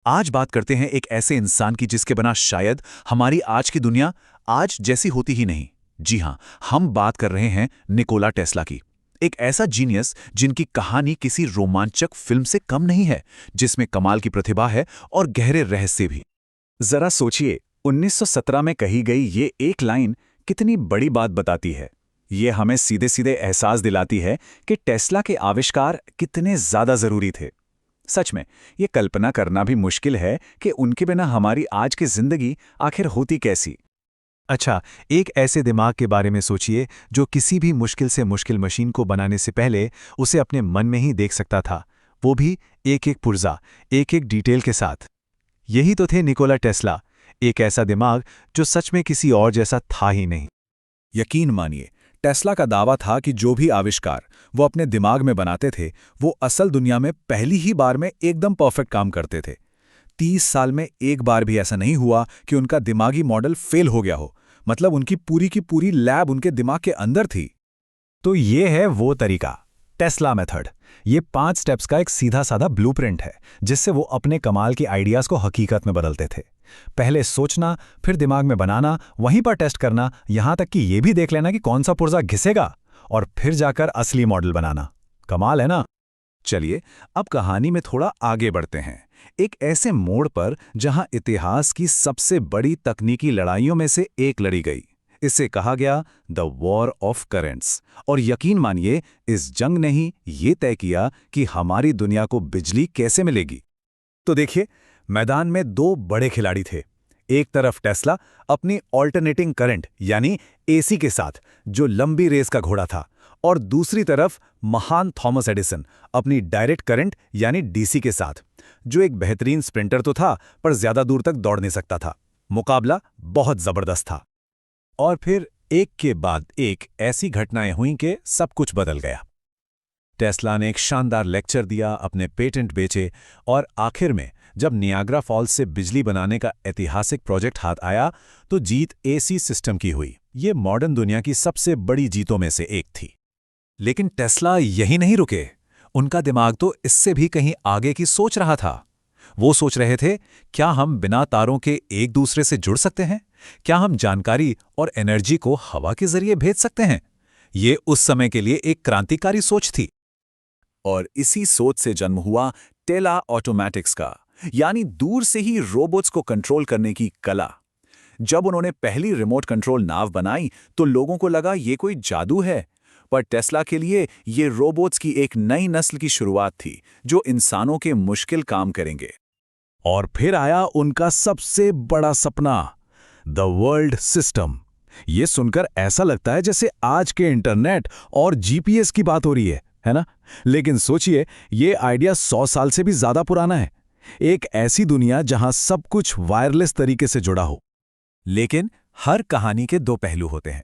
आज बात करते हैं एक ऐसे इंसान की जिसके बिना शायद हमारी आज की दुनिया आज जैसी होती ही नहीं। जी हां, हम बात कर रहे हैं निकोला टेस्ला की। एक ऐसा जीनियस जिनकी कहानी किसी रोमांचक फिल्म से कम नहीं है, जिसमें कमाल की प्रतिभा है और गहरे रहस्य भी। जरा सोचिए, 1917 में कही गई ये एक लाइन कितनी बड़ी बात बताती है। ये हमें सीधे सीधे एहसास दिलाती है कि टेस्ला के आविष्कार कितने ज्यादा जरूरी थे। सच में, ये कल्पना करना भी मुश्किल है कि उनके बिना हमारी आज की जिंदगी आखिर होती कैसी। अच्छा, एक ऐसे दिमाग के बारे में सोचिए जो किसी भी मुश्किल से मुश्किल मशीन को बनाने से पहले उसे अपने मन में ही देख सकता था, वो भी एक एक पुर्जा, एक एक डिटेल के साथ। यही तो थे निकोला टेस्ला, एक ऐसा दिमाग जो सच में किसी और जैसा था ही नहीं। यकीन मानिए, टेस्ला का दावा था कि जो भी आविष्कार वो अपने दिमाग में बनाते थे, वो असल दुनिया में पहली ही बार में एकदम परफेक्ट काम करते थे। 30 साल में एक बार भी ऐसा नहीं हुआ कि उनका दिमागी मॉडल फेल हो गया हो। मतलब उनकी पूरी की पूरी लैब उनके दिमाग के अंदर थी। तो ये है वो तरीका, टेस्ला मेथड। ये 5 स्टेप्स का एक सीधा साधा ब्लूप्रिंट है, जिससे वो अपने कमाल की आइडियाज को हकीकत में बदलते थे। पहले सोचना, फिर दिमाग में बनाना, वहीं पर टेस्ट करना, यहां तक कि ये भी देख लेना कि कौन सा पुर्जा घिसेगा, और फिर जाकर असली मॉडल बनाना। कमाल है ना? चलिए, अब कहानी में थोड़ा आगे बढ़ते हैं। एक ऐसे मोड़ पर जहां इतिहास की सबसे बड़ी तकनीकी लड़ाइयों में से एक लड़ी गई। इसे कहा गया द वॉर ऑफ करेंट्स। और यकीन मानिए, इस जंग ने ही ये तय किया कि हमारी दुनिया को बिजली कैसे मिलेगी। तो देखिए, मैदान में दो बड़े खिलाड़ी थे। एक तरफ टेस्ला अपनी ऑल्टरनेटिंग करंट यानी एसी के साथ, जो लंबी रेस का घोड़ा था, और दूसरी तरफ महान थॉमस एडिसन अपनी डायरेक्ट करंट यानी डीसी के साथ, जो एक बेहतरीन स्प्रिंटर तो था पर ज्यादा दूर तक दौड़ नहीं सकता था। मुकाबला बहुत जबरदस्त था। और फिर एक के बाद एक ऐसी घटनाएं हुईं कि सब कुछ बदल गया। टेस्ला ने एक शानदार लेक्चर दिया, अपने पेटेंट बेचे, और आखिर में जब नियाग्रा फॉल्स से बिजली बनाने का ऐतिहासिक प्रोजेक्ट हाथ आया, तो जीत एसी सिस्टम की हुई। ये मॉडर्न दुनिया की सबसे बड़ी जीतों में से एक थी। लेकिन टेस्ला यही नहीं रुके। उनका दिमाग तो इससे भी कहीं आगे की सोच रहा था। वो सोच रहे थे, क्या हम बिना तारों के एक दूसरे से जुड़ सकते हैं? क्या हम जानकारी और एनर्जी को हवा के जरिए भेज सकते हैं? ये उस समय के लिए एक क्रांतिकारी सोच थी। और इसी सोच से जन्म हुआ टेला ऑटोमैटिक्स का, यानी दूर से ही रोबोट्स को कंट्रोल करने की कला। जब उन्होंने पहली रिमोट कंट्रोल नाव बनाई तो लोगों को लगा ये कोई जादू है, पर टेस्ला के लिए ये रोबोट्स की एक नई नस्ल की शुरुआत थी, जो इंसानों के मुश्किल काम करेंगे। और फिर आया उनका सबसे बड़ा सपना, द वर्ल्ड सिस्टम। ये सुनकर ऐसा लगता है जैसे आज के इंटरनेट और जीपीएस की बात हो रही है ना? लेकिन सोचिए, ये आइडिया 100 साल से भी ज्यादा पुराना है। एक ऐसी दुनिया जहां सब कुछ वायरलेस तरीके से जुड़ा हो। लेकिन हर कहानी के दो पहलू होते हैं।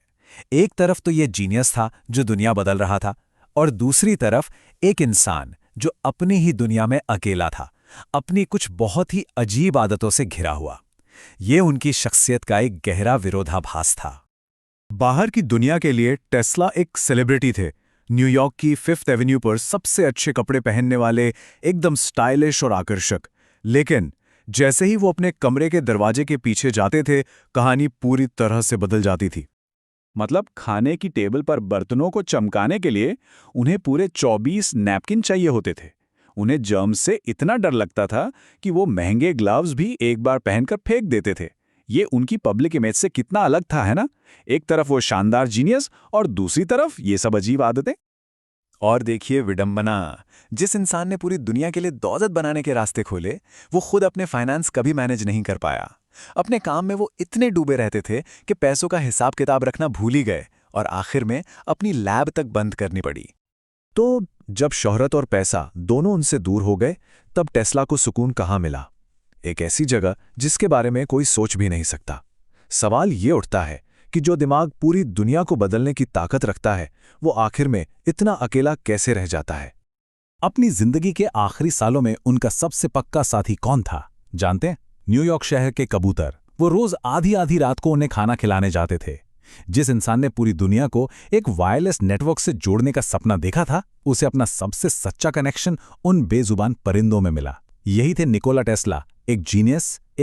एक तरफ तो ये जीनियस था जो दुनिया बदल रहा था, और दूसरी तरफ एक इंसान जो अपनी ही दुनिया में अकेला था, अपनी कुछ बहुत ही अजीब आदतों से घिरा हुआ। ये उनकी शख्सियत का एक गहरा विरोधाभास था। बाहर की दुनिया के लिए टेस्ला एक सेलिब्रिटी थे। न्यूयॉर्क की 5th एवेन्यू पर सबसे अच्छे कपड़े पहनने वाले, एकदम स्टाइलिश और आकर्षक। लेकिन जैसे ही वो अपने कमरे के दरवाजे के पीछे जाते थे, कहानी पूरी तरह से बदल जाती थी। मतलब खाने की टेबल पर बर्तनों को चमकाने के लिए उन्हें पूरे 24 नैपकिन चाहिए होते थे। उन्हें जर्म्स से इतना डर लगता था कि वो महंगे ग्लव्स भी एक बार पहनकर फेंक देते थे। ये उनकी पब्लिक इमेज से कितना अलग था, है ना? एक तरफ वो शानदार जीनियस और दूसरी तरफ ये सब अजीब आदतें। और देखिए विडंबना, जिस इंसान ने पूरी दुनिया के लिए दौलत बनाने के रास्ते खोले, वो खुद अपने फाइनेंस कभी मैनेज नहीं कर पाया। अपने काम में वो इतने डूबे रहते थे कि पैसों का हिसाब किताब रखना भूल ही गए, और आखिर में अपनी लैब तक बंद करनी पड़ी। तो जब शोहरत और पैसा दोनों उनसे दूर हो गए, तब टेस्ला को सुकून कहाँ मिला? एक ऐसी जगह जिसके बारे में कोई सोच भी नहीं सकता। सवाल ये उठता है कि जो दिमाग पूरी दुनिया को बदलने की ताकत रखता है, वो आखिर में इतना अकेला कैसे रह जाता है? अपनी जिंदगी के आखिरी सालों में उनका सबसे पक्का साथी कौन था, जानते हैं? न्यूयॉर्क शहर के कबूतर। वो रोज आधी आधी रात को उन्हें खाना खिलाने जाते थे। जिस इंसान ने पूरी दुनिया को एक वायरलेस नेटवर्क से जोड़ने का सपना देखा था, उसे अपना सबसे सच्चा कनेक्शन उन बेजुबान परिंदों में मिला। यही थे निकोला टेस्ला, एक जीनियस